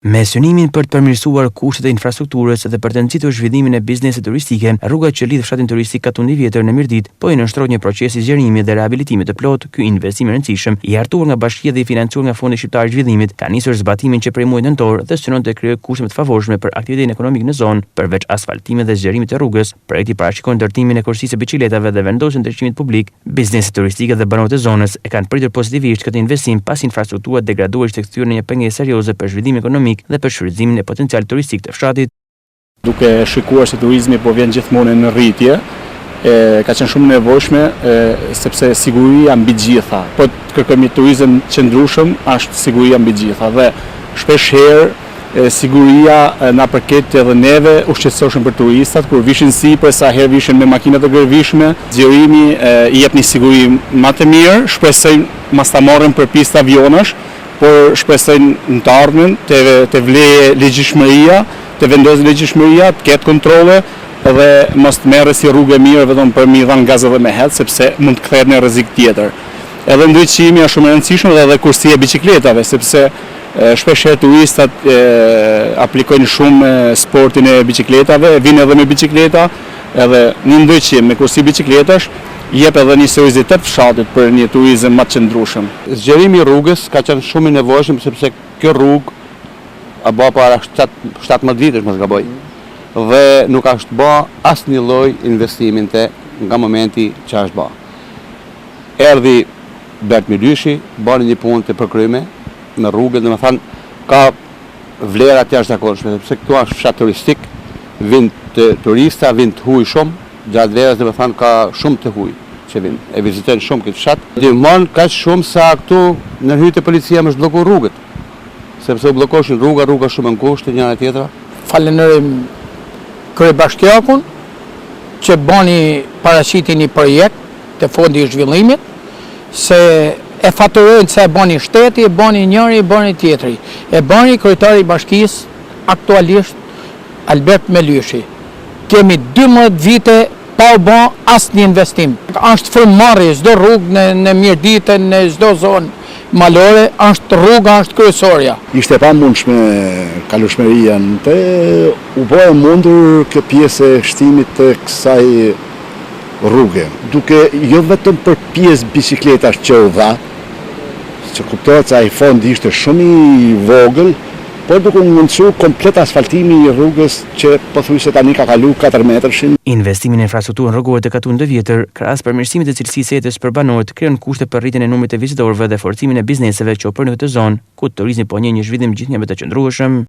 Me synimin për të përmirësuar kushtet e infrastrukturës dhe për të nxitur zhvillimin e biznesit turistike, rruga që lidh fshatin turistik Katundi Vjetër në Mirdit po i nënshtrohet një procesi zgjerimi dhe rehabilitimi të plot. Ky investim i rëndësishëm, i hartuar nga Bashkia dhe i financuar nga Fondi Shqiptar i Zhvillimit, ka nisur zbatimin që prej muajit nëntor dhe synon të krijojë kushte më të favorshme për aktivitetin ekonomik në zonë. Përveç asfaltimit dhe zgjerimit të rrugës, projekti parashikon ndërtimin e korsisë së biçikletave dhe vendosjen e ndriçimit publik. Bizneset turistike dhe banorët e zonës e kanë pritur pozitivisht këtë investim pas infrastruktura degraduar ishte kthyer në një pengesë serioze për zhvillim ekonomik dhe për shfrytëzimin e potencialit turistik të fshatit. Duke shikuar se turizmi po vjen gjithmonë në rritje, ka qenë shumë nevojshme sepse siguria mbi gjitha. Po të kërkojmë turizëm qëndrueshëm, është siguria mbi gjitha dhe shpesh herë siguria na përket edhe neve u shqetësoshëm për turistat kur vishin sipër, sa herë vishin me makina të gërvishme. Zgjerimi i jep një siguri më të mirë, shpresojmë mos ta marrin për pistë avionash, por shpresojnë në të ardhmen të vlejë ligjshmëria, të vendosë ligjshmëria, të ketë kontrole dhe mos të merret si rrugë e mirë vetëm për mi dhënë gaz edhe me het, sepse mund të kthehet në rrezik tjetër. Edhe ndriçimi është shumë i rëndësishëm dhe kursia e biçikletave, sepse shpesh turistat aplikojnë shumë sportin e biçikletave, vinë edhe me biçikleta, edhe një ndriçim me kursi biçikletash jep edhe një seriozitet fshatit për një turizëm më të qëndrueshëm. Zgjerimi i rrugës ka qenë shumë i nevojshëm sepse kjo rrugë a bë para 17 vitesh mos gaboj. Dhe nuk është bë asnjë lloj investiminte nga momenti që është bë. Erdhi Bert Milyshi, bën një punë të përkryme në rrugën, domethënë ka vlera të jashtëzakonshme, sepse këtu është fshat turistik, vijnë turista, vijnë të huaj shumë, gjatë verës domethënë ka shumë të huaj që vijnë, e vizitojnë shumë këtë fshat. Ndihmon kaq shumë sa këtu në hyrje të policia më zhbllokuar rrugët, sepse u bllokoshin rruga shumë e ngushtë njëra tjetra. Falenderojmë kryebashkiakun që bani paraqiti një projekt të Fondi i Zhvillimit, se e faturojnë se e bani shteti, e bani njëri, e bani tjetri. E bani kryetari i bashkisë aktualisht Albert Milyshi. Kemi 12 vite pa u bë asnjë investim. Është frymëmarrje çdo rrugë në Mirditën, në çdo zonë malore, është rruga, është kryesorja. Ishte pamundshme kalueshmëria, u bë e mundur kjo pjesë e shtimit të kësaj rruge, duke jo vetëm për pjesë biçikletash që u dha, që kuptohet se ai fond ishte shumë i vogël, por duke mundsuar komplet asfaltimi i rrugës që pothuajse tani ka kalu 4 metërshin. Investimi në infrastrukturën rrugore të Katundi Vjetër, krahas përmirësimit të cilësisë së jetës për banorët, krijon kushte për rritjen e numrit të vizitorëve dhe forcimin e bizneseve që operojnë në këtë zonë, ku turizmi po njeh një zhvillim gjithnjë të qëndrueshëm.